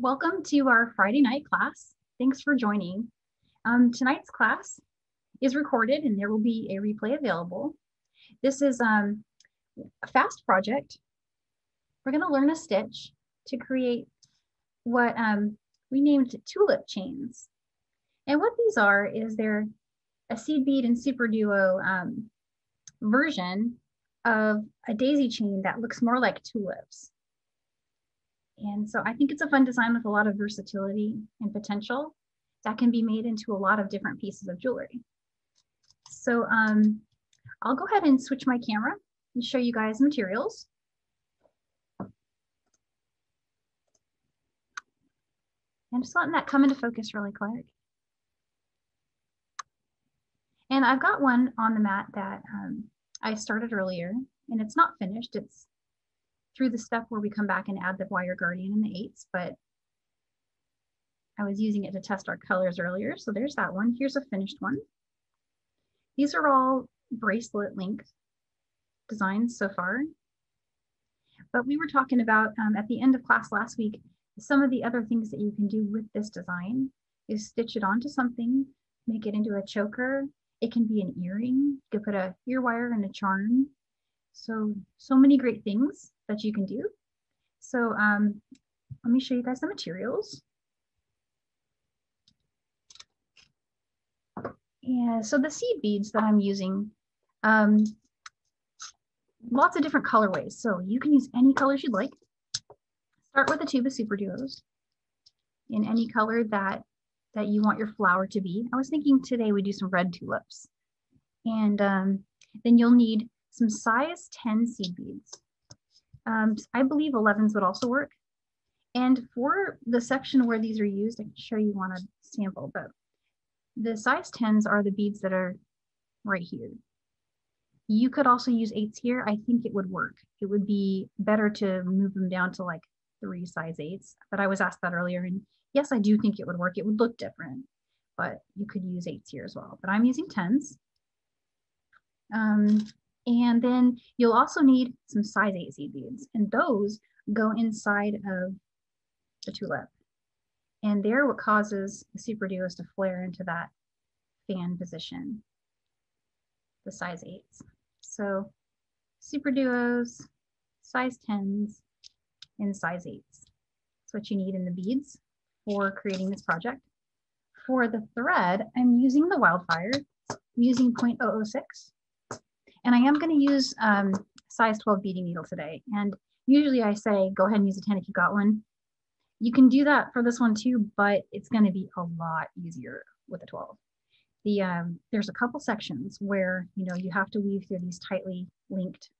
Welcome to our Friday night class. Thanks for joining. Tonight's class is recorded and there will be a replay available. This is a fast project. We're going to learn a stitch to create what we named tulip chains. And what these are is they're a seed bead and super duo version of a daisy chain that looks more like tulips. And so I think it's a fun design with a lot of versatility and potential that can be made into a lot of different pieces of jewelry. So I'll go ahead and switch my camera and show you guys materials. And just letting that come into focus really quick. And I've got one on the mat that I started earlier, and it's not finished. It's through the step where we come back and add the wire guardian and the 8s, but I was using it to test our colors earlier. So there's that one. Here's a finished one. These are all bracelet length designs so far. But we were talking about at the end of class last week, some of the other things that you can do with this design is stitch it onto something, make it into a choker. It can be an earring. You could put a ear wire and a charm. So many great things that you can do. So let me show you guys the materials. Yeah, so the seed beads that I'm using, lots of different colorways. So you can use any colors you'd like. Start with a tube of super duos in any color that you want your flower to be. I was thinking today we do some red tulips. And then you'll need some size 10 seed beads. I believe 11s would also work. And for the section where these are used, I can show you one sample, but the size 10s are the beads that are right here. You could also use 8s here. I think it would work. It would be better to move them down to like 3 size 8s, but I was asked that earlier. And yes, I do think it would work. It would look different, but you could use 8s here as well. But I'm using 10s. And then you'll also need some size 8 seed beads, and those go inside of the tulip. And they're what causes the super duos to flare into that fan position, the size 8s. So super duos, size 10s, and size 8s. That's what you need in the beads for creating this project. For the thread, I'm using the Wildfire. I'm using 0.006. And I am going to use size 12 beading needle today. And usually I say, go ahead and use a 10 if you got one. You can do that for this one too, but it's going to be a lot easier with a 12. There's a couple sections where, you have to weave through these tightly linked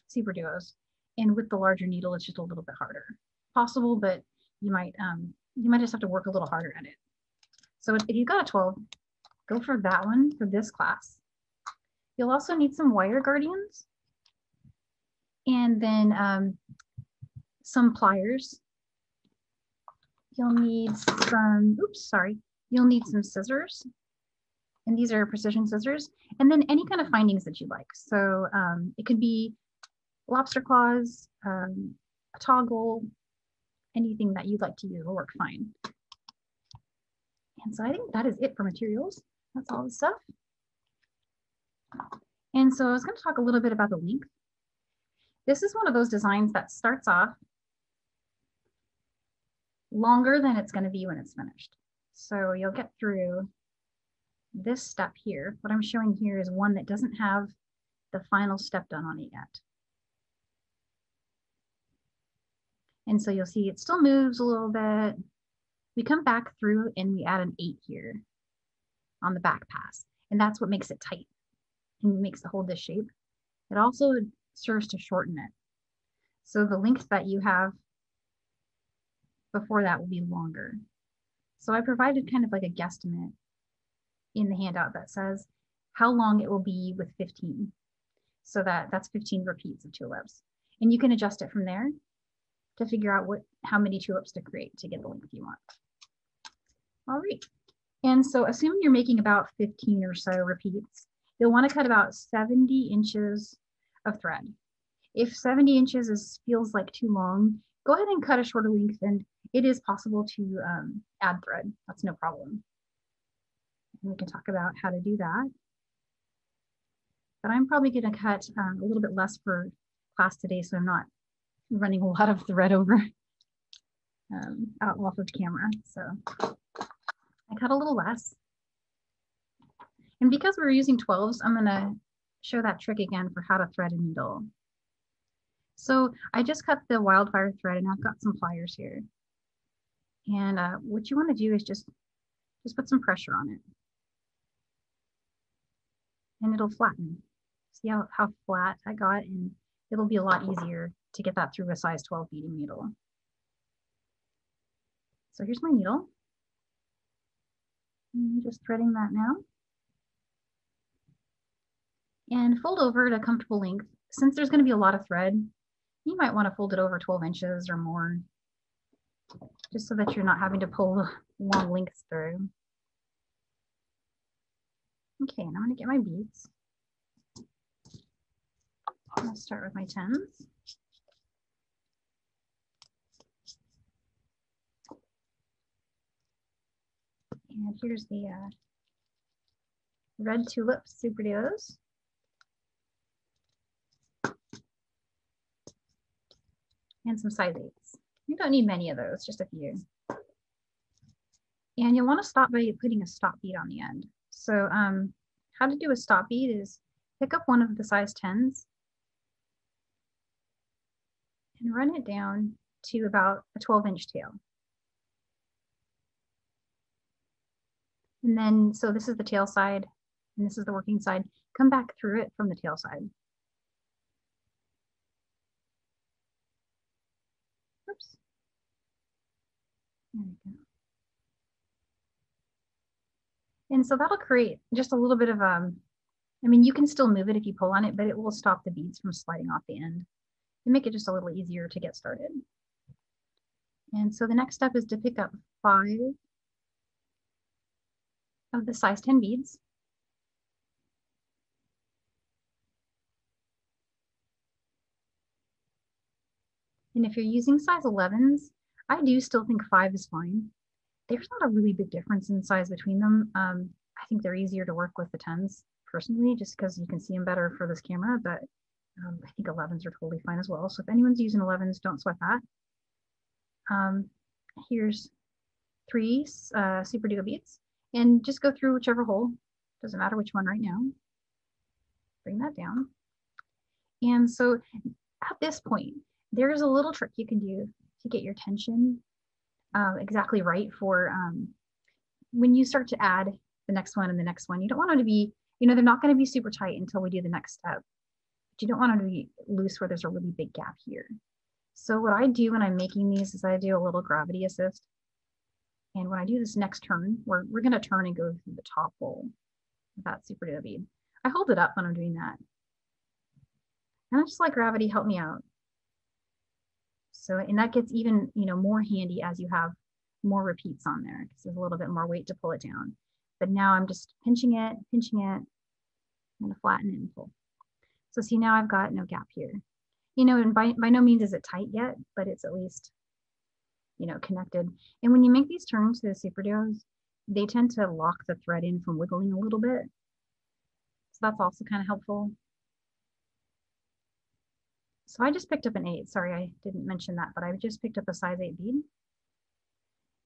super duos. And with the larger needle, it's just a little bit harder. Possible, but you might just have to work a little harder at it. So if you got a 12, go for that one for this class. You'll also need some wire guardians and then some pliers. You'll need you'll need some scissors, and these are precision scissors, and then any kind of findings that you like. So it could be lobster claws, a toggle, anything that you'd like to use will work fine. And so I think that is it for materials. That's all the stuff. And so I was going to talk a little bit about the length. This is one of those designs that starts off longer than it's going to be when it's finished. So you'll get through this step here. What I'm showing here is one that doesn't have the final step done on it yet. And so you'll see it still moves a little bit. We come back through and we add an 8 here on the back pass. And that's what makes it tight and makes it hold this shape. It also serves to shorten it. So the length that you have before that will be longer. So I provided kind of like a guesstimate in the handout that says how long it will be with 15. So that's 15 repeats of tulips. And you can adjust it from there to figure out how many tulips to create to get the length you want. All right. And so assuming you're making about 15 or so repeats, you'll want to cut about 70 inches of thread. If 70 inches feels like too long, go ahead and cut a shorter length, and it is possible to add thread. That's no problem. And we can talk about how to do that. But I'm probably going to cut a little bit less for class today, so I'm not running a lot of thread over out off of camera. So I cut a little less. And because we're using 12s, I'm going to show that trick again for how to thread a needle. So I just cut the wildfire thread, and I've got some pliers here. And what you want to do is just put some pressure on it. And it'll flatten. See how flat I got? And it'll be a lot easier to get that through a size 12 beading needle. So here's my needle. I'm just threading that now. And fold over at a comfortable length. Since there's going to be a lot of thread, you might want to fold it over 12 inches or more, just so that you're not having to pull long lengths through. Okay, and I'm going to get my beads. I'll start with my 10s. And here's the red Tulip Super Duos. And some size 8s. You don't need many of those, just a few. And you'll want to stop by putting a stop bead on the end. So how to do a stop bead is pick up one of the size 10s and run it down to about a 12-inch tail. And then, so this is the tail side, and this is the working side. Come back through it from the tail side. Oops. There we go. And so that'll create just a little bit of, I mean, you can still move it if you pull on it, but it will stop the beads from sliding off the end and make it just a little easier to get started. And so the next step is to pick up 5 of the size 10 beads. And if you're using size 11s, I do still think 5 is fine. There's not a really big difference in size between them. I think they're easier to work with the 10s personally, just because you can see them better for this camera, but I think 11s are totally fine as well. So if anyone's using 11s, don't sweat that. Here's 3 Super Duo beads, and just go through whichever hole. Doesn't matter which one right now. Bring that down. And so at this point, there's a little trick you can do to get your tension exactly right for when you start to add the next one and the next one. You don't want them to be, they're not going to be super tight until we do the next step. But you don't want them to be loose where there's a really big gap here. So what I do when I'm making these is I do a little gravity assist. And when I do this next turn, we're going to turn and go through the top hole with that Super Duo bead. I hold it up when I'm doing that. And I just let gravity help me out. So, and that gets even, more handy as you have more repeats on there, because there's a little bit more weight to pull it down. But now I'm just pinching it, I'm going to flatten it and pull. So see, now I've got no gap here. And by no means is it tight yet, but it's at least, connected. And when you make these turns to the Super Duos, they tend to lock the thread in from wiggling a little bit. So that's also kind of helpful. So I just picked up an 8. Sorry, I didn't mention that, but I just picked up a size 8 bead.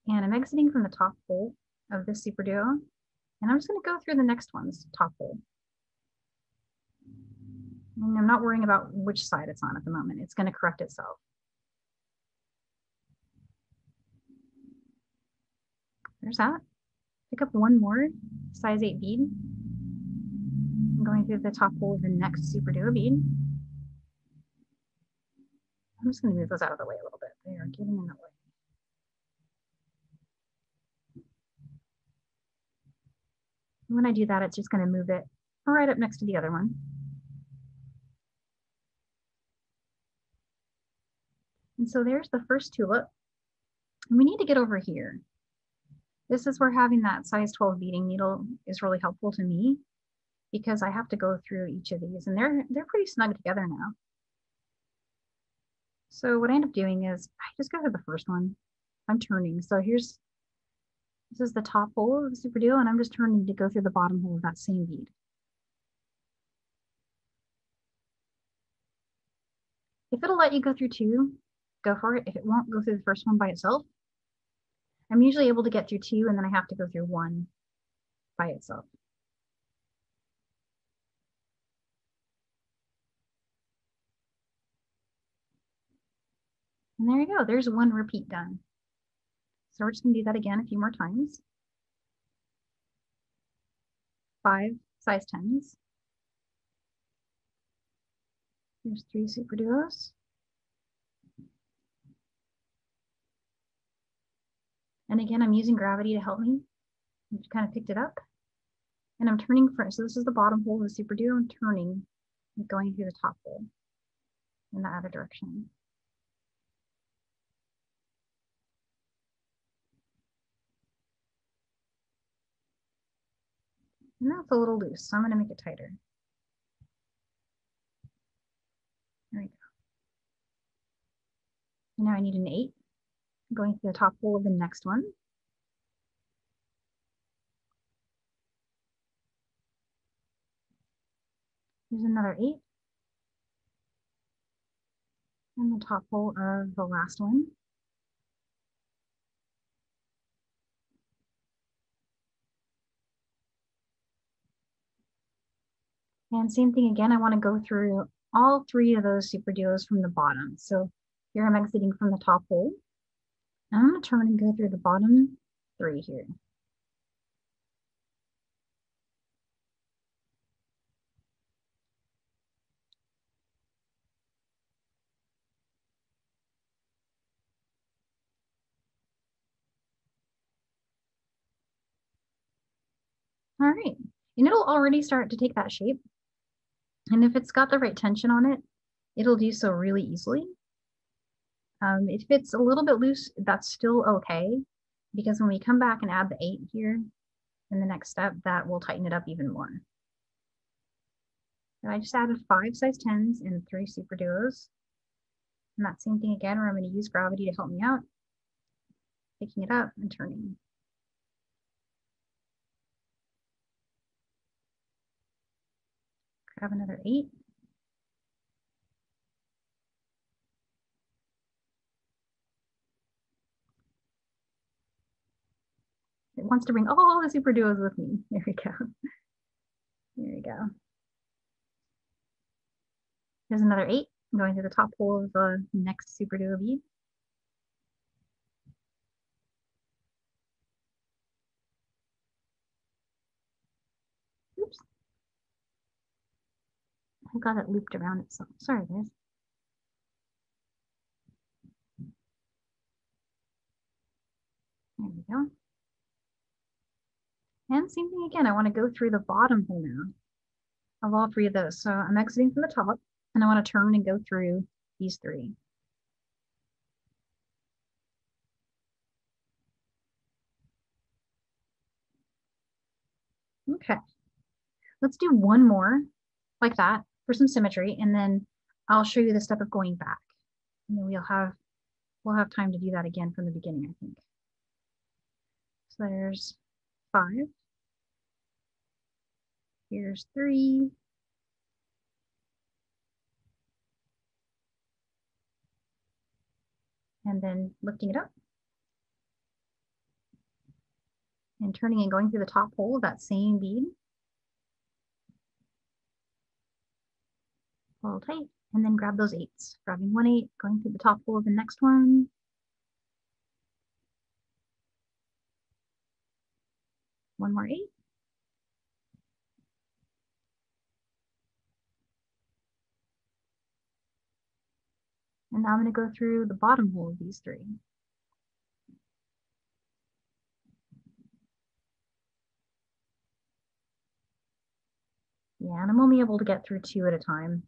And I'm exiting from the top hole of this Super Duo. And I'm just going to go through the next one's top hole. And I'm not worrying about which side it's on at the moment. It's going to correct itself. There's that. Pick up one more size 8 bead. I'm going through the top hole of the next Super Duo bead. I'm just going to move those out of the way a little bit. They are getting in the way. And when I do that, it's just going to move it right up next to the other one. And so there's the first tulip. And we need to get over here. This is where having that size 12 beading needle is really helpful to me, because I have to go through each of these, and they're pretty snug together now. So what I end up doing is I just go to the first one I'm turning. So this is the top hole of the super duo, and I'm just turning to go through the bottom hole of that same bead. If it'll let you go through two, go for it. If it won't, go through the first one by itself. I'm usually able to get through two, and then I have to go through one by itself. And there you go. There's one repeat done. So we're just going to do that again a few more times. 5 size 10s. There's 3 super duos. And again, I'm using gravity to help me. I've kind of picked it up. And I'm turning first. So this is the bottom hole of the super duo. I'm turning and going through the top hole in the other direction. And that's a little loose, so I'm going to make it tighter. There we go. And now I need an 8, going through the top hole of the next one. Here's another 8. And the top hole of the last one. And same thing again, I want to go through all 3 of those super duos from the bottom. So here I'm exiting from the top hole. And I'm going to turn and go through the bottom 3 here. All right, and it'll already start to take that shape. And if it's got the right tension on it, it'll do so really easily. If it's a little bit loose, that's still okay, because when we come back and add the 8 here in the next step, that will tighten it up even more. So I just added 5 size 10s and 3 super duos. And that same thing again, where I'm going to use gravity to help me out, picking it up and turning. Grab another 8. It wants to bring all the super duos with me. There we go. There we go. Here's another 8, going through the top hole of the next super duo bead. Oops. I got it looped around itself. Sorry, guys. There we go. And same thing again, I want to go through the bottom hole now of all 3 of those. So I'm exiting from the top, and I want to turn and go through these 3. Okay, let's do one more like that for some symmetry, and then I'll show you the step of going back. And then we'll have time to do that again from the beginning, I think. So there's 5. Here's 3. And then lifting it up. And turning and going through the top hole of that same bead. Pull tight, and then grab those 8s. Grabbing 1 8, going through the top hole of the next one. One more 8. And now I'm going to go through the bottom hole of these 3. Yeah, and I'm only able to get through 2 at a time.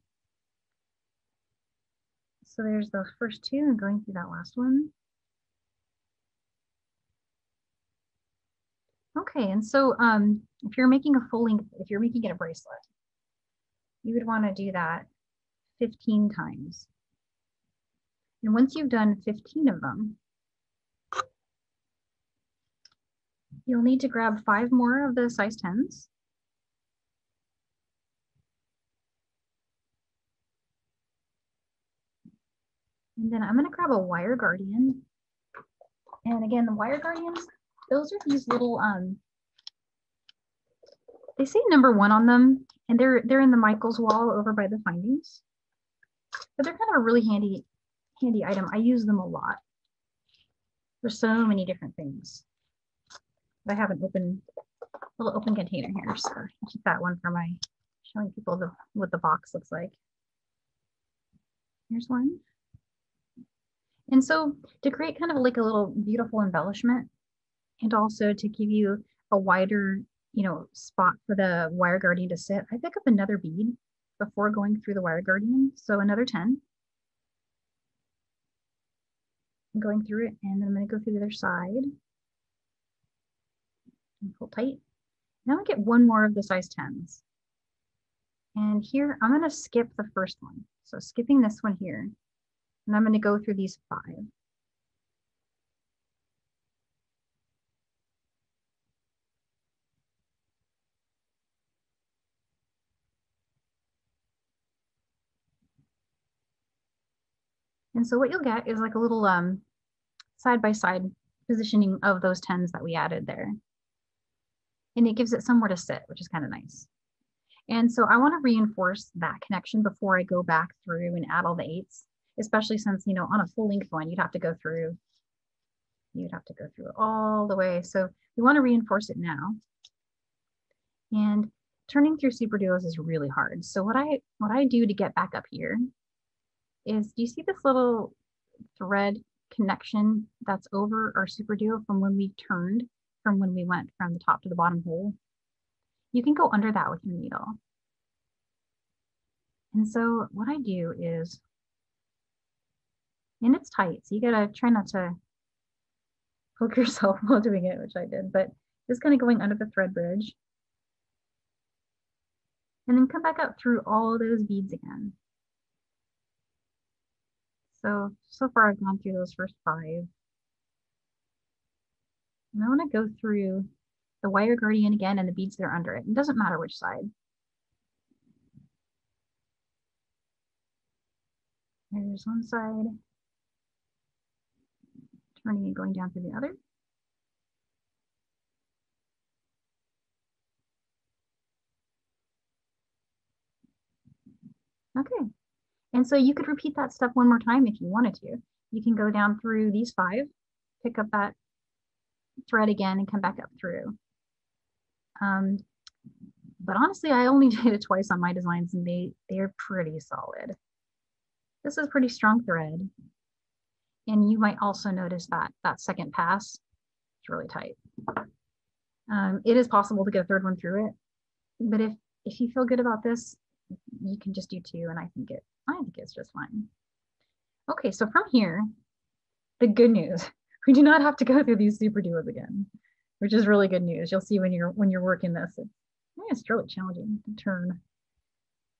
So there's the first 2 and going through that last one. Okay, and so if you're making a full length, if you're making it a bracelet, you would want to do that 15 times. And once you've done 15 of them, You'll need to grab 5 more of the size 10s. And then I'm going to grab a wire guardian. And again, the wire guardians, those are these little, they say #1 on them, and they're in the Michaels wall over by the findings. But they're kind of a really handy item. I use them a lot for so many different things. I have an little open container here, so I'll keep that one for my showing people what the box looks like. Here's one. And so to create kind of like a little beautiful embellishment, and also to give you a wider, spot for the wire guardian to sit, I pick up another bead before going through the wire guardian. So another 10. I'm going through it, and then I'm going to go through the other side and pull tight. Now I get 1 more of the size 10s. And here I'm going to skip the first one. So skipping this one here, and I'm going to go through these 5. And so what you'll get is like a little side-by-side positioning of those 10s that we added there. And it gives it somewhere to sit, which is kind of nice. And so I want to reinforce that connection before I go back through and add all the 8s, especially since, on a full length one, you'd have to go through it all the way. So we want to reinforce it now. And turning through super duos is really hard. So what I do to get back up here is, do you see this little thread connection that's over our super duo from when we went from the top to the bottom hole? You can go under that with your needle. And so what I do is, and it's tight, so you gotta try not to poke yourself while doing it, which I did, but just kind of going under the thread bridge. And then come back up through all those beads again. So far I've gone through those first 5. And I want to go through the wire guardian again and the beads that are under it. It doesn't matter which side. There's one side, turning and going down through the other. Okay, and so you could repeat that step 1 more time if you wanted to. You can go down through these 5, pick up that thread again, and come back up through. But honestly, I only did it twice on my designs, and they're pretty solid. This is pretty strong thread. And you might also notice that second pass is really tight. It is possible to get a 3rd one through it, but if you feel good about this, you can just do 2, and I think it's just fine. Okay, so from here, the good news, we do not have to go through these super duos again, which is really good news. You'll see when you're working this, it's really challenging to turn.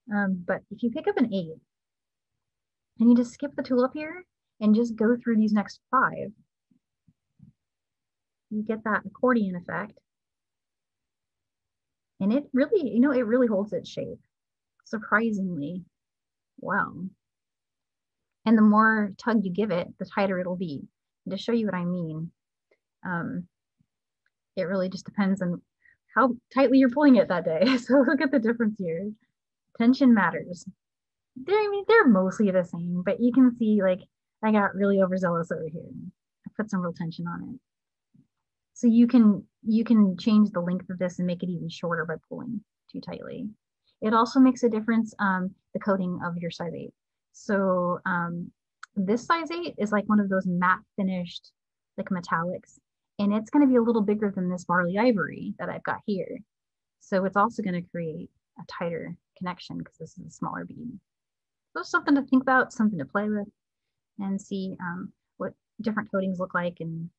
But if you pick up an 8 and you just skip the tulip here and just go through these next 5, you get that accordion effect. And it really, it really holds its shape surprisingly well. And the more tug you give it, the tighter it'll be. And to show you what I mean, it really just depends on how tightly you're pulling it that day. So look at the difference here. Tension matters. They're mostly the same, but you can see, like, I got really overzealous over here. I put some real tension on it. So you can change the length of this and make it even shorter by pulling too tightly. It also makes a difference, the coating of your size 8. So this size 8 is like one of those matte finished, like metallics, and it's going to be a little bigger than this barley ivory that I've got here. So it's also going to create a tighter connection because this is a smaller bead. So it's something to think about, something to play with, and see what different coatings look like and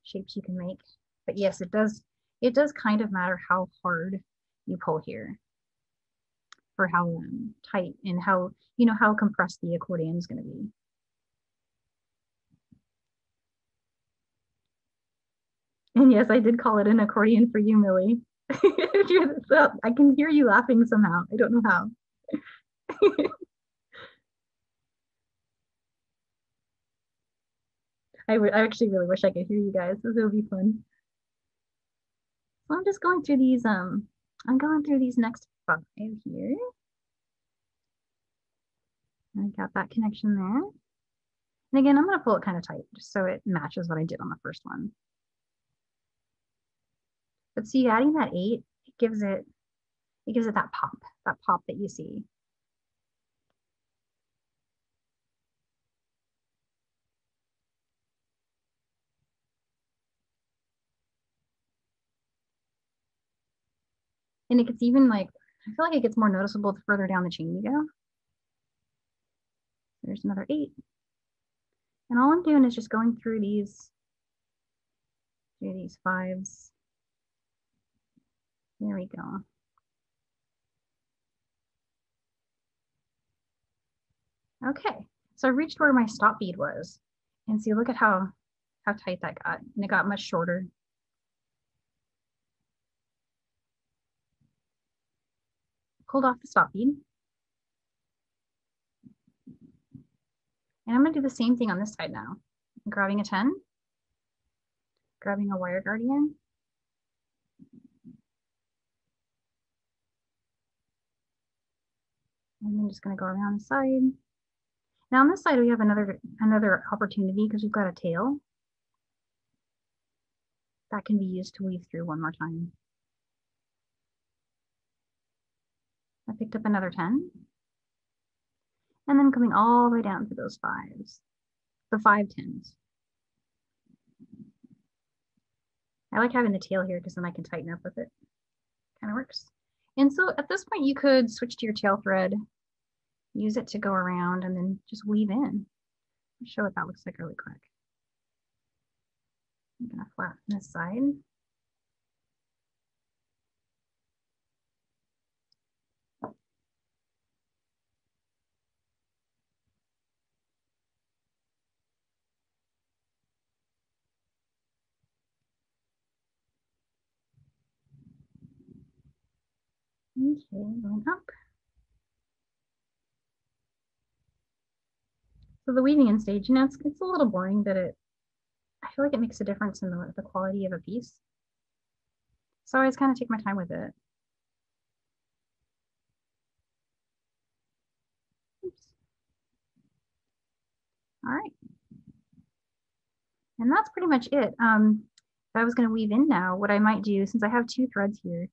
shapes you can make. But yes, it does kind of matter how hard you pull here for how tight and how compressed the accordion is going to be. And yes, I did call it an accordion for you, Millie. I can hear you laughing somehow. I don't know how. I actually really wish I could hear you guys. This would be fun. So I'm just going through these, I'm going through these next 5 here. I got that connection there. And again, I'm going to pull it kind of tight just so it matches what I did on the first one. But see, adding that 8, it gives it that pop that you see. And it gets even like, I feel like it gets more noticeable the further down the chain you go. There's another 8. And all I'm doing is just going through these 5s. There we go. Okay, so I reached where my stop bead was. And see, look at how tight that got. And it got much shorter. Pulled off the stop bead. And I'm going to do the same thing on this side now. I'm grabbing a 10, grabbing a wire guardian, and I'm just going to go around the side. Now on this side we have another opportunity because we've got a tail that can be used to weave through one more time. I picked up another 10, and then coming all the way down to those 5s, the 5 10s. I like having the tail here because then I can tighten up with it. Kind of works. And so at this point you could switch to your tail thread, use it to go around, and then just weave in. I'll show what that looks like really quick. I'm gonna flatten this side. Okay, going up. So the weaving in stage, it's a little boring, but I feel like it makes a difference in the quality of a piece. So I always kind of take my time with it. Oops. All right. And that's pretty much it. If I was going to weave in now, what I might do, since I have 2 threads here,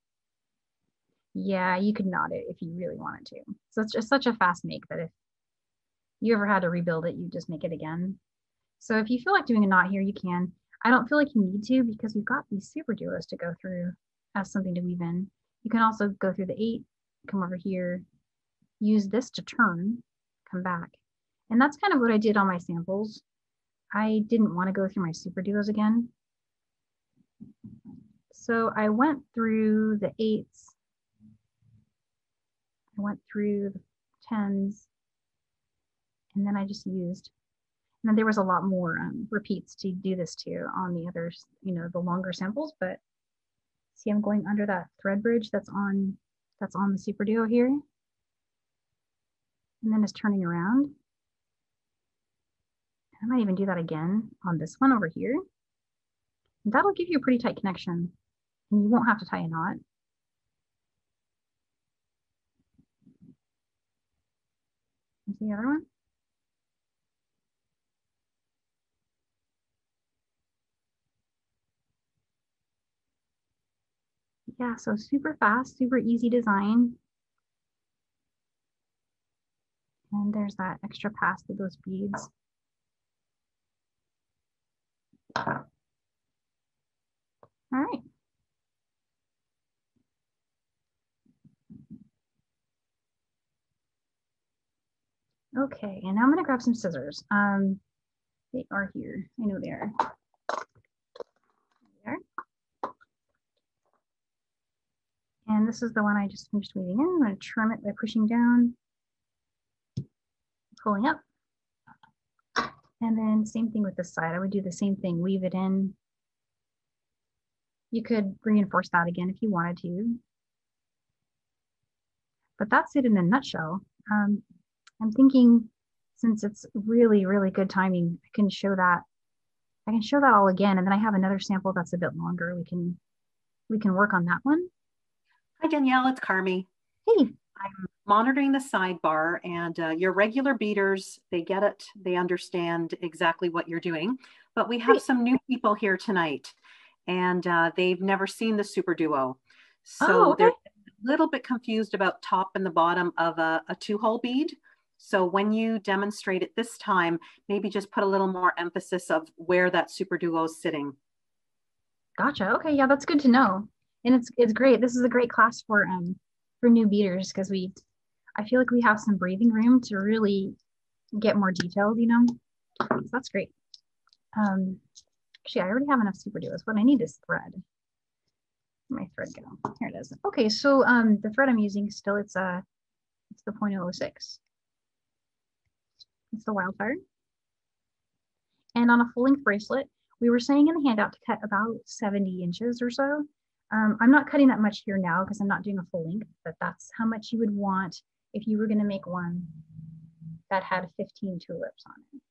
yeah, you could knot it if you really wanted to. So it's just such a fast make that if you ever had to rebuild it, you just make it again. So if you feel like doing a knot here, you can. I don't feel like you need to because we've got these super duos to go through as something to weave in. You can also go through the 8, come over here, use this to turn, come back. And that's kind of what I did on my samples. I didn't want to go through my super duos again. So I went through the 8s. I went through the 10s. And then I just used, and then there was a lot more repeats to do this to on the others, the longer samples, but see, I'm going under that thread bridge that's on the super duo here. And then just turning around. I might even do that again on this one over here. And that'll give you a pretty tight connection and you won't have to tie a knot. Here's the other one. Yeah, so super fast, super easy design. And there's that extra pass with those beads. All right. Okay, and now I'm gonna grab some scissors. They are here. I know they are. There. And this is the one I just finished weaving in. I'm gonna trim it by pushing down, pulling up. And then same thing with this side. I would do the same thing, weave it in, You could reinforce that again if you wanted to. But that's it in a nutshell. I'm thinking since it's really, really good timing, I can show that. I can show that all again, and then I have another sample that's a bit longer. We can work on that one. Hi, Danielle, it's Carmi. Hey. I'm monitoring the sidebar, and your regular beaters, they get it. They understand exactly what you're doing. But we have Great. some new people here tonight, and they've never seen the Super Duo. Oh, So okay. they're a little bit confused about top and the bottom of a two-hole bead. So when you demonstrate it this time, maybe just put a little more emphasis of where that Super Duo is sitting. Gotcha. Okay, yeah, that's good to know. And it's great. This is a great class for new beaters because I feel like we have some breathing room to really get more detailed, you know. So that's great. Actually, I already have enough super duos. What I need is thread. Where'd my thread go? Here it is. Okay, so the thread I'm using still it's the 0.006. It's the wildfire. And on a full length bracelet, we were saying in the handout to cut about 70 inches or so. I'm not cutting that much here now because I'm not doing a full length, but that's how much you would want if you were going to make one that had 15 tulips on it.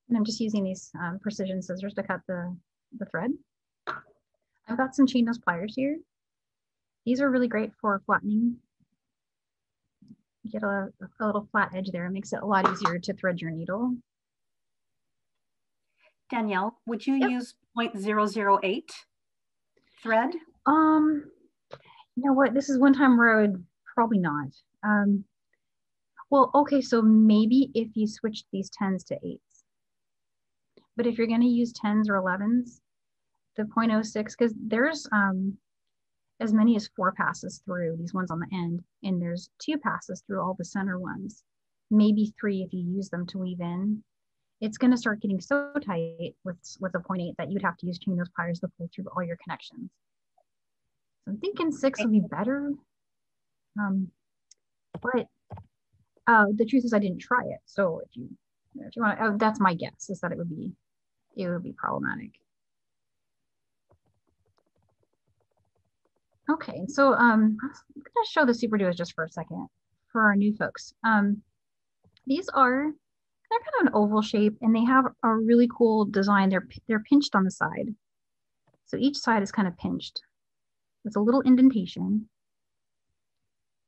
And I'm just using these precision scissors to cut the thread. I've got some chain nose pliers here. These are really great for flattening. You get a little flat edge there. It makes it a lot easier to thread your needle. Danielle, would you Yep. use 0.008 thread? You know what? This is one time where I would probably not. Well, okay, so maybe if you switch these 10s to 8s. But if you're going to use 10s or 11s, the 0.06, because there's as many as 4 passes through these ones on the end, and there's 2 passes through all the center ones, maybe 3 if you use them to weave in. It's going to start getting so tight with a 0.8 that you'd have to use chain nose pliers to pull through all your connections. So I'm thinking 6 would be better. But the truth is I didn't try it. So if you want, that's my guess is that it would be problematic. Okay, so I'm gonna show the super duos just for a second for our new folks. They're kind of an oval shape and they have a really cool design. They're pinched on the side. So each side is kind of pinched with a little indentation.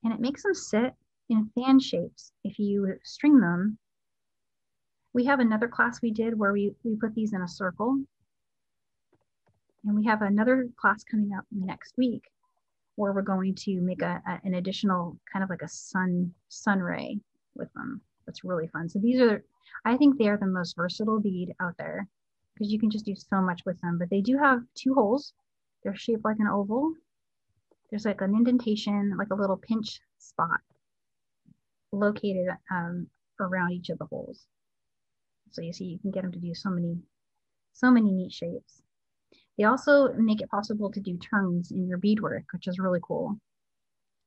And it makes them sit in fan shapes if you string them. We have another class we did where we put these in a circle. And we have another class coming up next week where we're going to make an additional kind of like a sun ray with them. That's really fun. So I think they are the most versatile bead out there because you can just do so much with them. But they do have 2 holes. They're shaped like an oval. There's like an indentation, like a little pinch spot located around each of the holes. So you see, you can get them to do so many neat shapes. They also make it possible to do turns in your beadwork, which is really cool.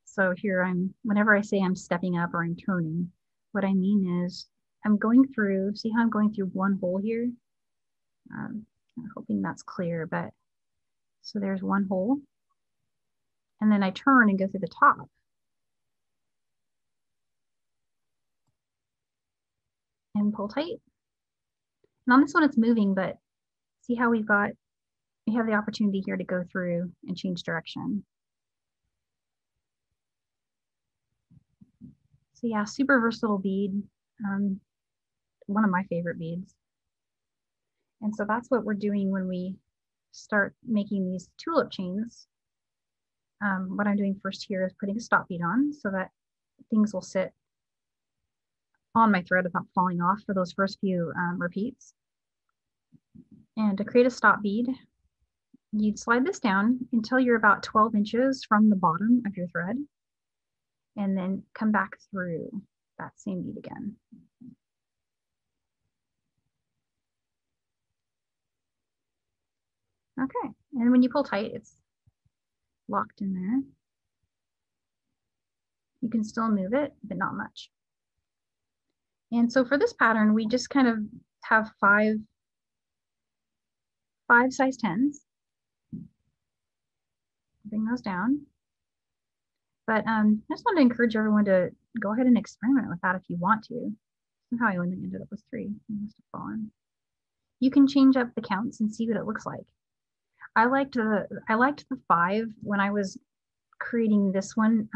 So here whenever I say I'm stepping up or I'm turning, what I mean is I'm going through, see how I'm going through one hole here? I'm hoping that's clear, but so there's one hole. And then I turn and go through the top. And pull tight. And on this one, it's moving, but see how we have the opportunity here to go through and change direction. So yeah, super versatile bead. One of my favorite beads. And so that's what we're doing when we start making these tulip chains. What I'm doing first here is putting a stop bead on so that things will sit on my thread without falling off for those first few repeats. And to create a stop bead, you'd slide this down until you're about 12 inches from the bottom of your thread, and then come back through that same bead again. Okay, and when you pull tight, it's locked in there. You can still move it, but not much. And so for this pattern, we just kind of have 5 5 size 10s. Bring those down. But I just want to encourage everyone to go ahead and experiment with that if you want to. Somehow I only ended up with 3. It must have fallen. You can change up the counts and see what it looks like. I liked the 5 when I was creating this one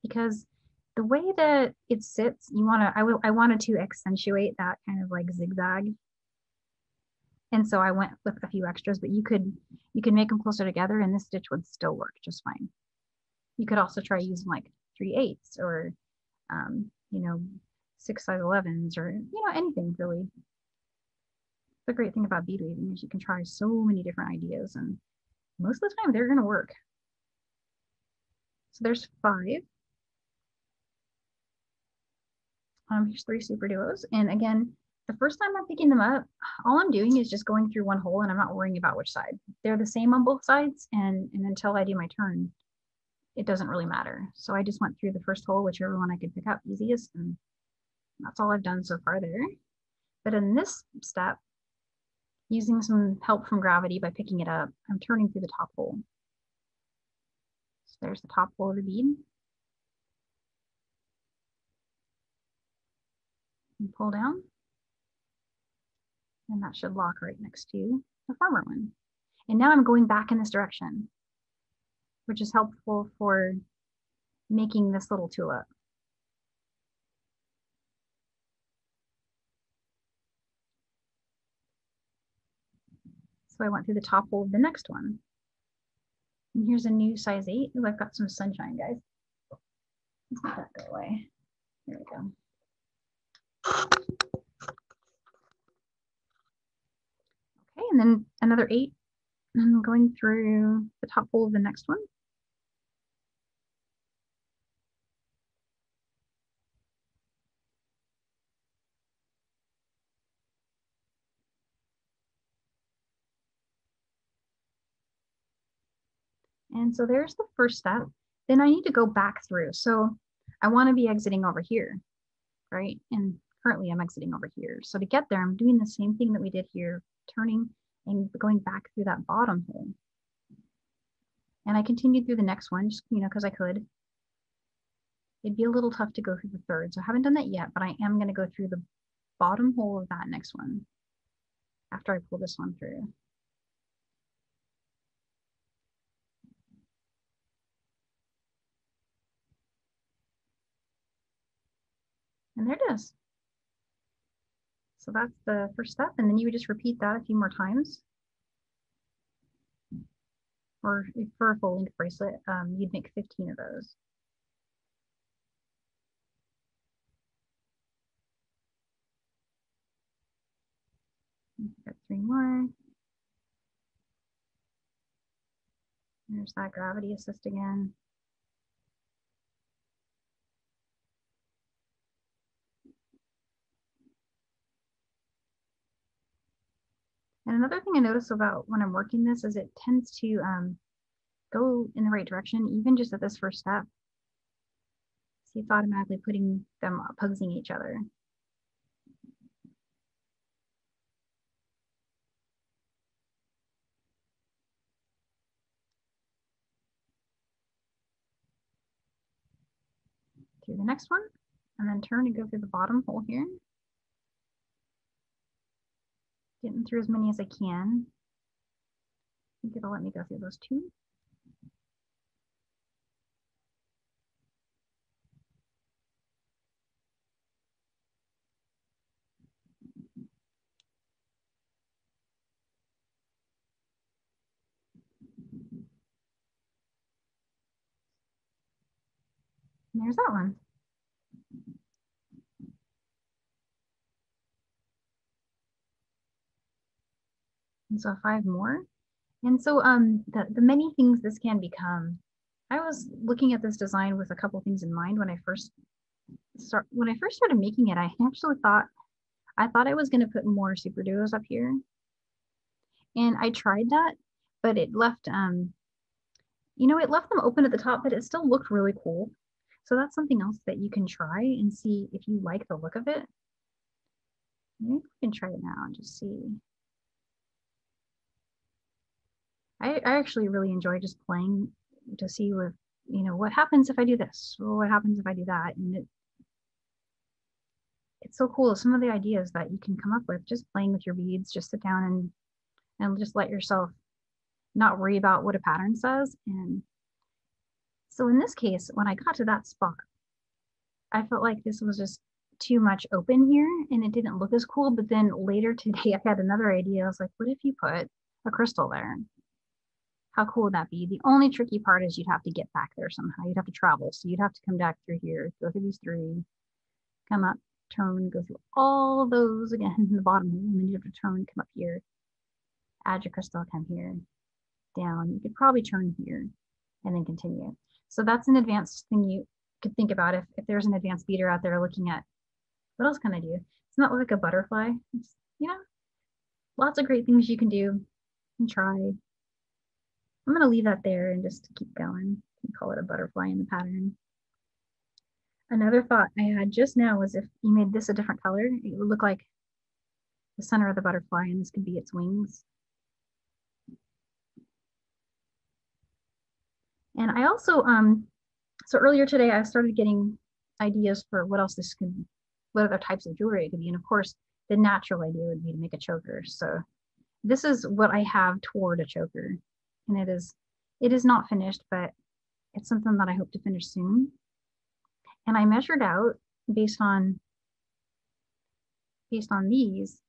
because the way that it sits, I wanted to accentuate that kind of like zigzag. And so I went with a few extras, but you could make them closer together and this stitch would still work just fine. You could also try using like 3/8 or, you know, 6 size 11s or, you know, anything really. The great thing about bead weaving is you can try so many different ideas and most of the time they're going to work. So there's 5. Here's 3 super duos. And again, the first time I'm picking them up, all I'm doing is just going through one hole and I'm not worrying about which side. They're the same on both sides and until I do my turn, it doesn't really matter. So I just went through the first hole, whichever one I could pick up easiest, and that's all I've done so far there. But in this step, using some help from gravity by picking it up, I'm turning through the top hole. So there's the top hole of the bead. And pull down. And that should lock right next to the former one. And now I'm going back in this direction, which is helpful for making this little tulip. So I went through the top hole of the next one. And here's a new size 8. Ooh, I've got some sunshine, guys. Let's make that go away. There we go. Okay, and then another 8. I'm going through the top hole of the next one. And so there's the first step. Then I need to go back through. So I want to be exiting over here, right? And currently I'm exiting over here. So to get there, I'm doing the same thing that we did here, turning and going back through that bottom hole. And I continued through the next one, just, you know, because I could. It'd be a little tough to go through the third. So I haven't done that yet, but I am going to go through the bottom hole of that next one after I pull this one through. And there it is. So that's the first step. And then you would just repeat that a few more times. Or for a full length bracelet, you'd make 15 of those. Got 3 more. There's that gravity assist again. And another thing I notice about when I'm working this is it tends to go in the right direction, even just at this first step. See, it's automatically putting them opposing each other. Through the next one, and then turn and go through the bottom hole here. Getting through as many as I can. I think it'll let me go through those 2. And there's that one. And so 5 more. And so the many things this can become. I was looking at this design with a couple things in mind when I first started making it. I actually thought I was going to put more super duos up here. And I tried that, but it left you know, it left them open at the top, but it still looked really cool. So that's something else that you can try and see if you like the look of it. Maybe we can try it now and just see. I actually really enjoy just playing to see what, what happens if I do this, or what happens if I do that. And it's so cool. Some of the ideas that you can come up with just playing with your beads, just sit down and just let yourself not worry about what a pattern says. And so in this case, when I got to that spot, I felt like this was just too much open here and it didn't look as cool. But then later today, I had another idea. I was like, what if you put a crystal there? How cool would that be? The only tricky part is you'd have to get back there somehow. You'd have to travel. So you'd have to come back through here, go through these three, come up, turn, go through all those again in the bottom, and then you have to turn, come up here, add your crystal, come here, down. You could probably turn here and then continue. So that's an advanced thing you could think about if there's an advanced beater out there looking at what else can I do? It's not like a butterfly. It's, lots of great things you can do and try. I'm going to leave that there and just keep going and call it a butterfly in the pattern. Another thought I had just now was if you made this a different color, it would look like the center of the butterfly, and this could be its wings. And I also, so earlier today, I started getting ideas for what else this could, what other types of jewelry it could be. And of course, the natural idea would be to make a choker. So this is what I have toward a choker. And it is not finished, but it's something that I hope to finish soon. And I measured out based on these,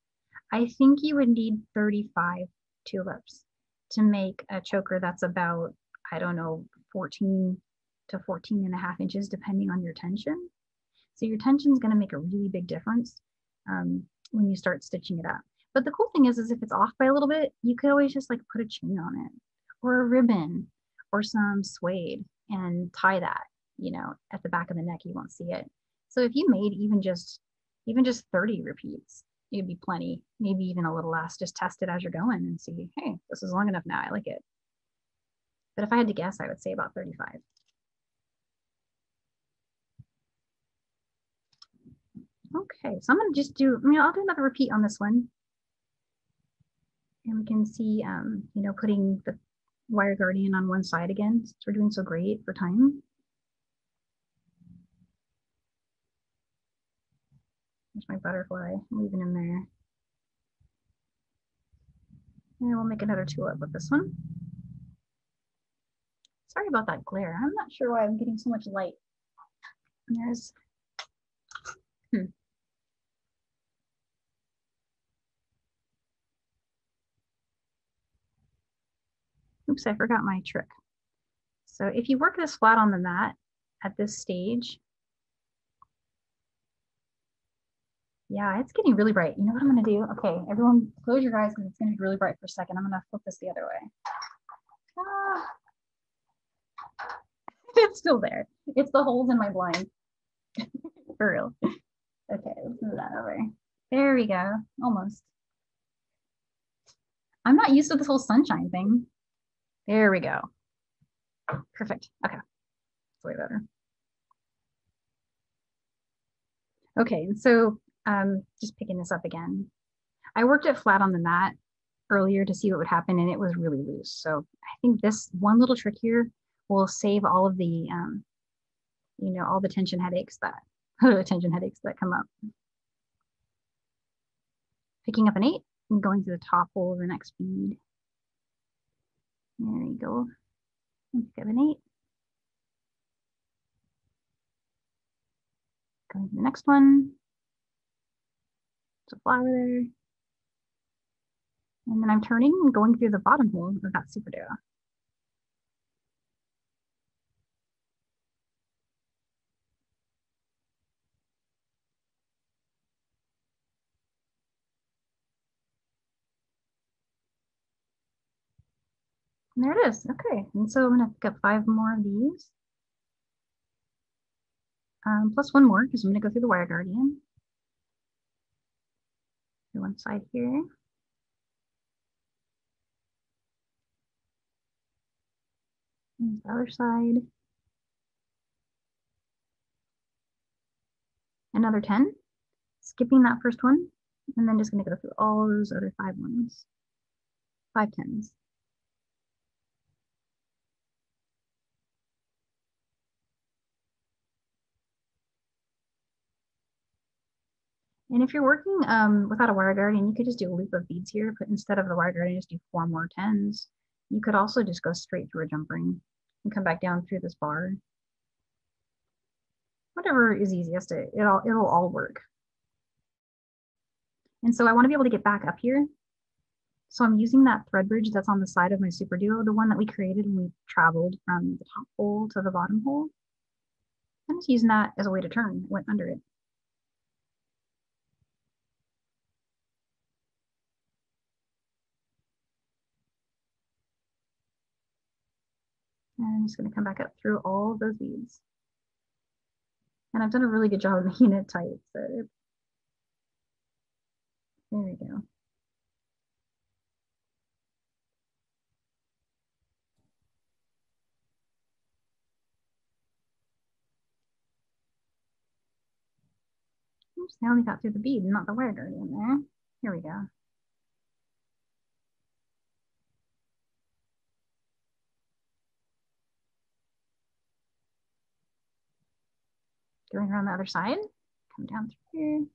I think you would need 35 tulips to make a choker that's about, I don't know, 14 to 14 and a half inches, depending on your tension. So your tension is going to make a really big difference when you start stitching it up. But the cool thing is if it's off by a little bit, you could always just like put a chain on it or a ribbon or some suede and tie that, at the back of the neck. You won't see it. So if you made even just 30 repeats, it'd be plenty, maybe even a little less. Just test it as you're going and see, hey, this is long enough now. I like it. But if I had to guess, I would say about 35. Okay, so I'm going to just I'll do another repeat on this one. And we can see, putting the wire guardian on one side again, since we're doing so great for time. There's my butterfly, I'm leaving him there. And we'll make another tulip with this one. Sorry about that glare. I'm not sure why I'm getting so much light. And there's, Oops, I forgot my trick. So if you work this flat on the mat at this stage, yeah, it's getting really bright. You know what I'm gonna do? Okay, everyone close your eyes because it's gonna be really bright for a second. I'm gonna flip this the other way. Ah. It's still there. It's the holes in my blind. For real. Okay, let's move that over. There we go, almost. I'm not used to this whole sunshine thing. There we go. Perfect, okay, that's way better. Okay, and so just picking this up again. I worked it flat on the mat earlier to see what would happen, and it was really loose. So I think this one little trick here will save all of the, all the tension headaches that come up. Picking up an 8 and going to the top hole of the next bead. There you go. And pick up an 8. Going to the next one. There's a flower there. And then I'm turning and going through the bottom hole of that super duo. And there it is. Okay, and so I'm going to pick up 5 more of these. Plus one more because I'm going to go through the wire guardian. To one side here. And the other side. Another 10. Skipping that first one. And then just going to go through all those other 5 ones. 5 10s. And if you're working without a wire guardian, you could just do a loop of beads here, but instead of the wire guardian, just do 4 more 10s. You could also just go straight through a jump ring and come back down through this bar. Whatever is easiest, it'll all work. And so I want to be able to get back up here. So I'm using that thread bridge that's on the side of my super duo, the one that we created when we traveled from the top hole to the bottom hole. I'm just using that as a way to turn, went under it. And I'm just going to come back up through all of those beads. And I've done a really good job of making it tight. So there we go. Oops, I only got through the bead, not the wire guardian there. Here we go. Going around the other side, come down through here.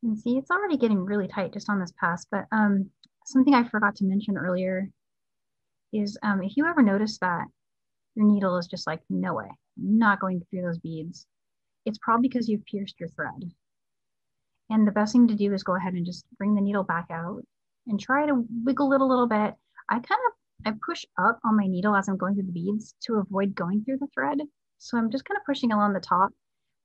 And see, it's already getting really tight just on this pass, but something I forgot to mention earlier is if you ever notice that your needle is just like, no way, I'm not going through those beads, it's probably because you've pierced your thread. And the best thing to do is go ahead and just bring the needle back out and try to wiggle it a little bit. I push up on my needle as I'm going through the beads to avoid going through the thread. So I'm just kind of pushing along the top.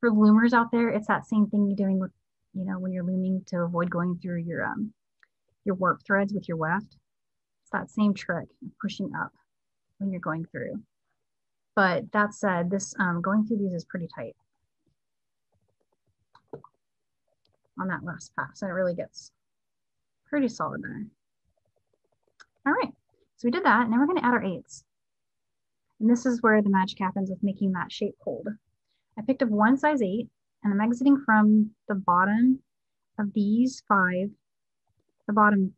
For loomers out there, it's that same thing you're doing with, when you're looming to avoid going through your warp threads with your weft. It's that same trick, pushing up when you're going through. But that said, this going through these is pretty tight on that last pass, and it really gets pretty solid there. All right, so we did that, and now we're going to add our 8s. And this is where the magic happens with making that shape hold. I picked up one size 8, and I'm exiting from the bottom of these 5, the bottom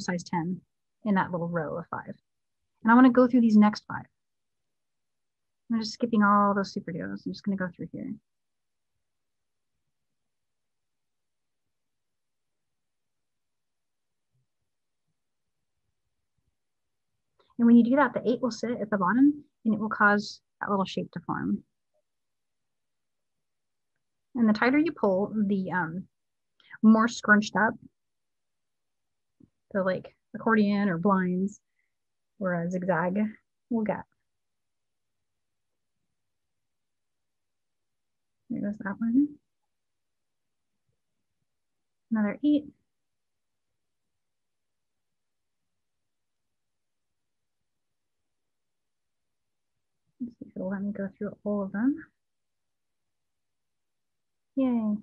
size 10 in that little row of 5. And I want to go through these next 5. I'm just skipping all those super duos. I'm just going to go through here. And when you do that, the 8 will sit at the bottom and it will cause that little shape to form. And the tighter you pull, the more scrunched up the like accordion or blinds or a zigzag will get. There goes that one. Another 8. Let's see if it'll let me go through all of them. Yay. And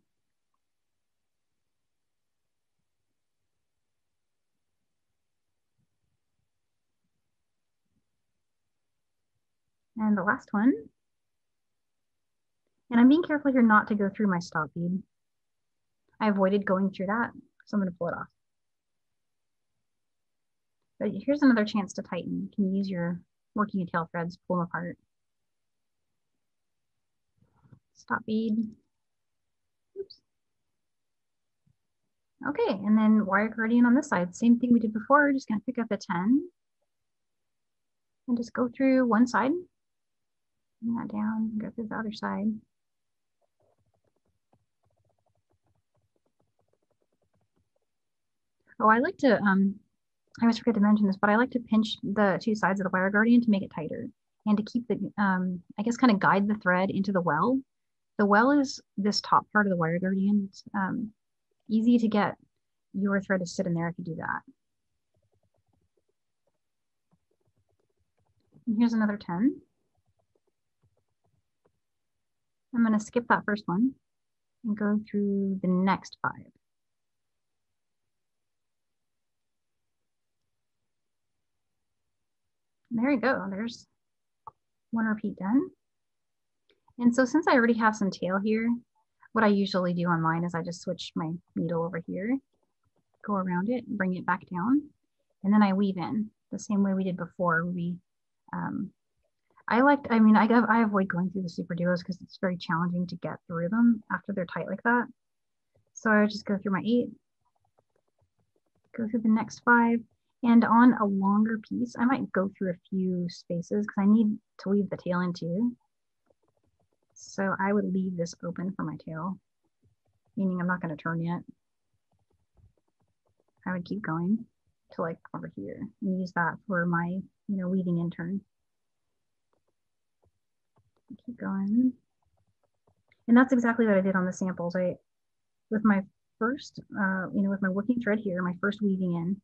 the last one. And I'm being careful here not to go through my stop bead. I avoided going through that, so I'm going to pull it off. But here's another chance to tighten. You can use your working tail threads, pull them apart. Stop bead. Oops. Okay, and then wire guardian on this side. Same thing we did before. We're just going to pick up a 10 and just go through one side. Bring that down, go through the other side. Oh, I like to, I always forget to mention this, but I like to pinch the 2 sides of the wire guardian to make it tighter and to keep the, I guess, kind of guide the thread into the well. The well is this top part of the wire guardian. It's easy to get your thread to sit in there if you do that. And here's another 10. I'm going to skip that first one and go through the next 5. And there you go. There's one repeat done. And so since I already have some tail here, what I usually do on mine is I just switch my needle over here go around it, bring it back down, and then I weave in the same way we did before. I avoid going through the super duos because it's very challenging to get through them after they're tight like that. So I would just go through my 8, go through the next 5, and on a longer piece, I might go through a few spaces because I need to weave the tail in too. So I would leave this open for my tail, meaning I'm not going to turn yet. I would keep going to like over here and use that for my, weaving in turn. Keep going. And that's exactly what I did on the samples. With my first, with my working thread here, my first weaving in,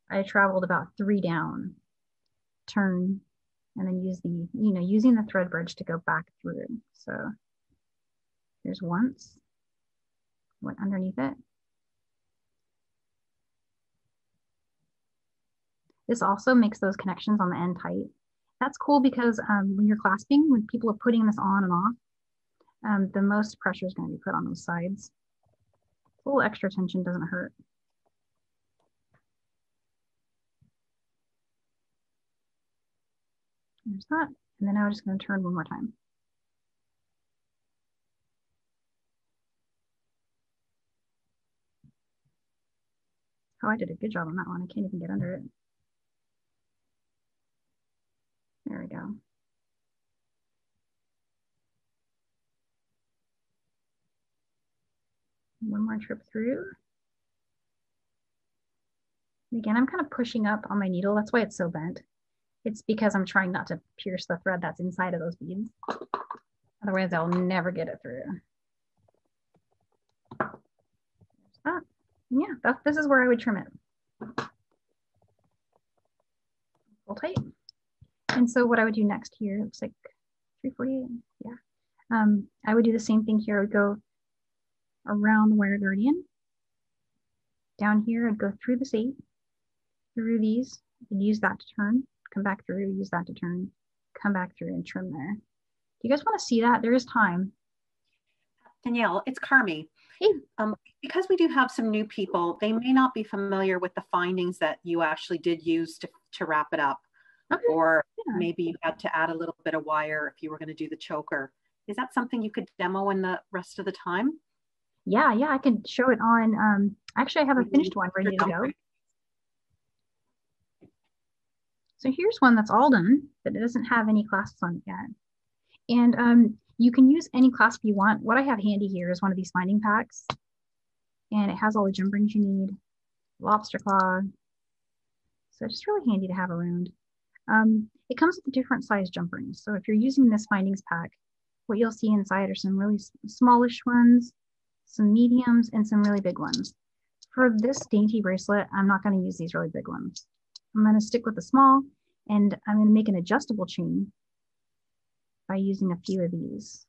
I traveled about 3 down, turn, and then use using the thread bridge to go back through. So here's once, went underneath it. This also makes those connections on the end tight. That's cool because when you're clasping, when people are putting this on and off, the most pressure is going to be put on those sides. A little extra tension doesn't hurt. There's that. And then I'm just going to turn one more time. Oh, I did a good job on that one. I can't even get under it. There we go. One more trip through. And again, I'm kind of pushing up on my needle. That's why it's so bent. It's because I'm trying not to pierce the thread that's inside of those beads. Otherwise, I'll never get it through. Ah, yeah, this is where I would trim it. Pull tight. And so what I would do next here, looks like 348, yeah. I would do the same thing here. I would go around the wire guardian. Down here, I'd go through this 8, through these, and use that to turn, come back through, use that to turn, come back through and trim there. Do you guys want to see that? There is time. Danielle, it's Carmi. Hey. Because we do have some new people, they may not be familiar with the findings that you actually did use to wrap it up. Okay. Or maybe you had to add a little bit of wire if you were going to do the choker. Is that something you could demo in the rest of the time? Yeah, I could show it on, actually I have a finished one ready to go. So here's one that's all done, but it doesn't have any clasps on it yet. And you can use any clasp you want. What I have handy here is one of these finding packs. And it has all the jump rings you need, lobster claw. So it's just really handy to have around. It comes with different size jump rings. So if you're using this findings pack, what you'll see inside are some really smallish ones, some mediums, and some really big ones. For this dainty bracelet, I'm not going to use these really big ones. I'm going to stick with the small, and I'm going to make an adjustable chain by using a few of these.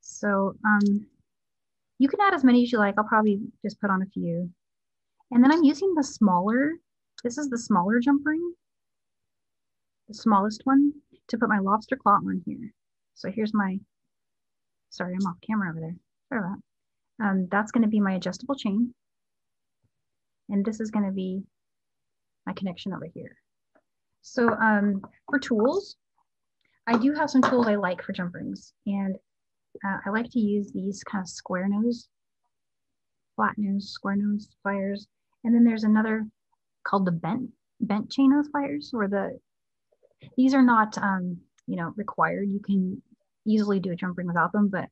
So you can add as many as you like. I'll probably just put on a few. And then I'm using the smaller, this is the smaller jump ring, the smallest one, to put my lobster claw on here. So here's my, sorry, I'm off camera over there. Sorry about that. That's going to be my adjustable chain. And this is going to be my connection over here. So for tools, I do have some tools I like for jump rings. And I like to use these kind of square nose, flat nose, square nose pliers. And then there's another called the bent chain nose pliers, where these are not required. You can easily do a jump ring without them, but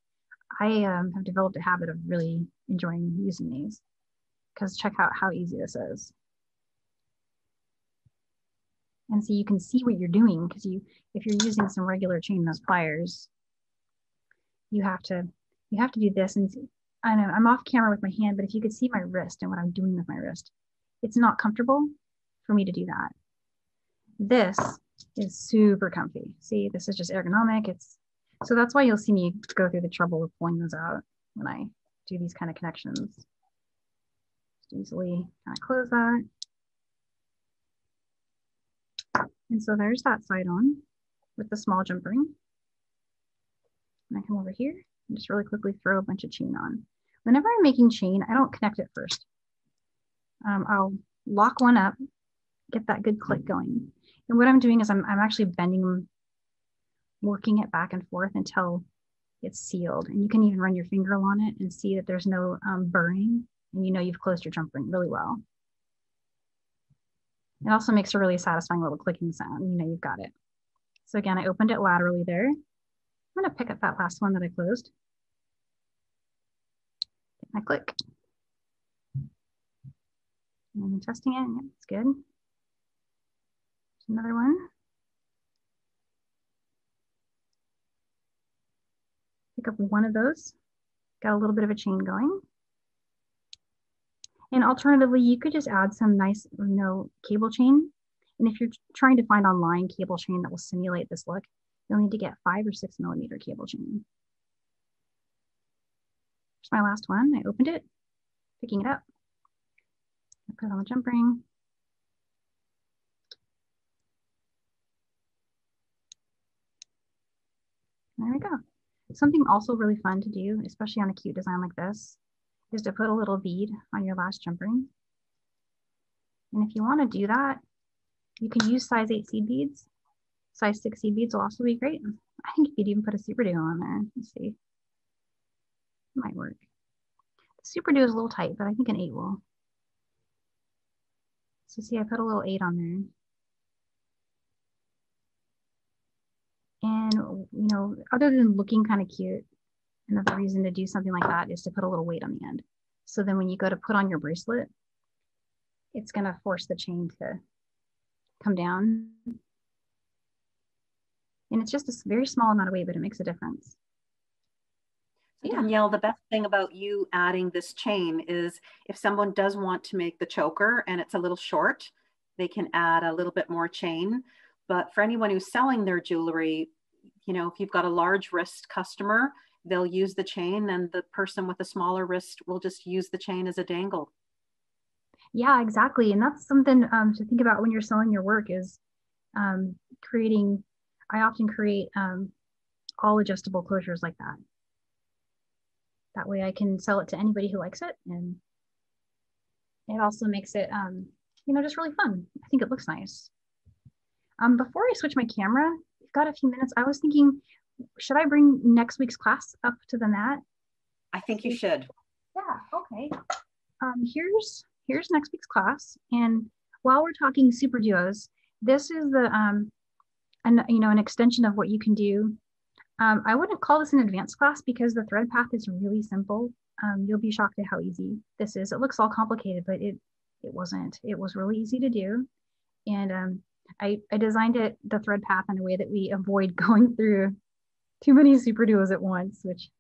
I have developed a habit of really enjoying using these, because check out how easy this is. And so you can see what you're doing, because if you're using some regular chain nose pliers, you have to do this. And I know I'm off camera with my hand, but if you could see my wrist and what I'm doing with my wrist, it's not comfortable for me to do that. This is super comfy. See, this is just ergonomic. So that's why you'll see me go through the trouble of pulling those out when I do these kind of connections. Just easily kind of close that. And so there's that side on with the small jump ring. And I come over here and just really quickly throw a bunch of chain on. whenever I'm making chain, I don't connect it first. I'll lock one up, get that good click going. And what I'm doing is I'm actually bending them, working it back and forth until it's sealed. And you can even run your finger on it and see that there's no burring, and you know you've closed your jump ring really well. It also makes a really satisfying little clicking sound. You know you've got it. So again, I opened it laterally there. I'm gonna pick up that last one that I closed. Get my click. And I'm testing it. Yeah, it's good. There's another one. Pick up one of those. Got a little bit of a chain going. And alternatively, you could just add some nice, cable chain. And if you're trying to find online cable chain that will simulate this look, you'll need to get 5 or 6 millimeter cable chain. Here's my last one. I opened it, picking it up. I put it on the jump ring. There we go. Something also really fun to do, especially on a cute design like this, is to put a little bead on your last jump ring. And if you want to do that, you can use size 8 seed beads. Size 6 seed beads will also be great. I think you could even put a super duo on there. Let's see. It might work. The super duo is a little tight, but I think an 8 will. So see, I put a little 8 on there. And, other than looking kind of cute, another reason to do something like that is to put a little weight on the end. So then when you go to put on your bracelet, it's going to force the chain to come down. And it's just a very small amount of weight, but it makes a difference. So Danielle, the best thing about you adding this chain is if someone does want to make the choker and it's a little short, they can add a little bit more chain. But for anyone who's selling their jewelry, if you've got a large wrist customer, they'll use the chain, and the person with a smaller wrist will just use the chain as a dangle. Yeah, exactly. And that's something to think about when you're selling your work is I often create all adjustable closures like that. That way I can sell it to anybody who likes it. And it also makes it, just really fun. I think it looks nice. Before I switch my camera, we've got a few minutes. I was thinking, should I bring next week's class up to the mat? I think you should. Yeah, okay. Here's next week's class. And while we're talking super duos, this is an extension of what you can do. I wouldn't call this an advanced class because the thread path is really simple. You'll be shocked at how easy this is. It looks all complicated, but it wasn't. It was really easy to do. And I designed the thread path in a way that we avoid going through too many super duos at once, which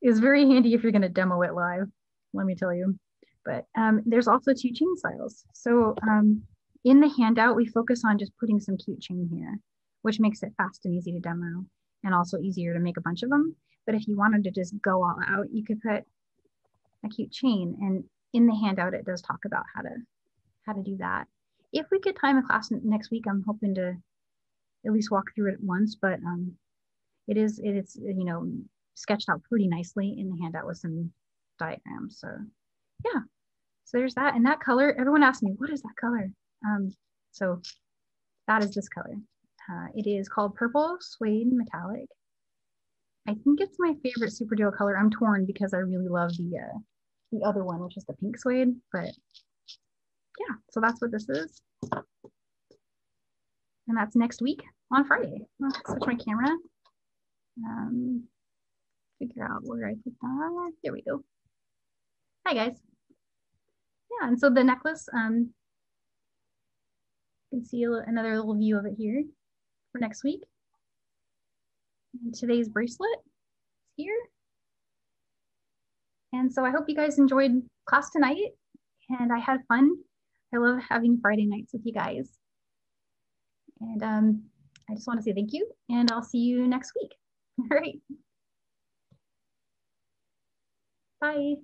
is very handy if you're going to demo it live, let me tell you. But there's also 2 chain styles. So in the handout, we focus on just putting some cute chain here, which makes it fast and easy to demo and also easier to make a bunch of them. But if you wanted to just go all out, you could put a cute chain. And in the handout, it does talk about how to do that. If we could time a class next week, I'm hoping to at least walk through it once, but it's sketched out pretty nicely in the handout with some diagrams. So yeah, so there's that. And that color, everyone asked me, what is that color? So that is this color. It is called Purple Suede Metallic. I think it's my favorite super duo color. I'm torn because I really love the other one, which is the pink suede, but yeah, so that's what this is. And that's next week on Friday. I'll switch my camera. Figure out where I put that. There we go. Hi guys. Yeah, and so the necklace, you can see another little view of it here for next week. And today's bracelet is here. And so I hope you guys enjoyed class tonight, and I had fun. I love having Friday nights with you guys. And I just want to say thank you, and I'll see you next week. All right. Bye.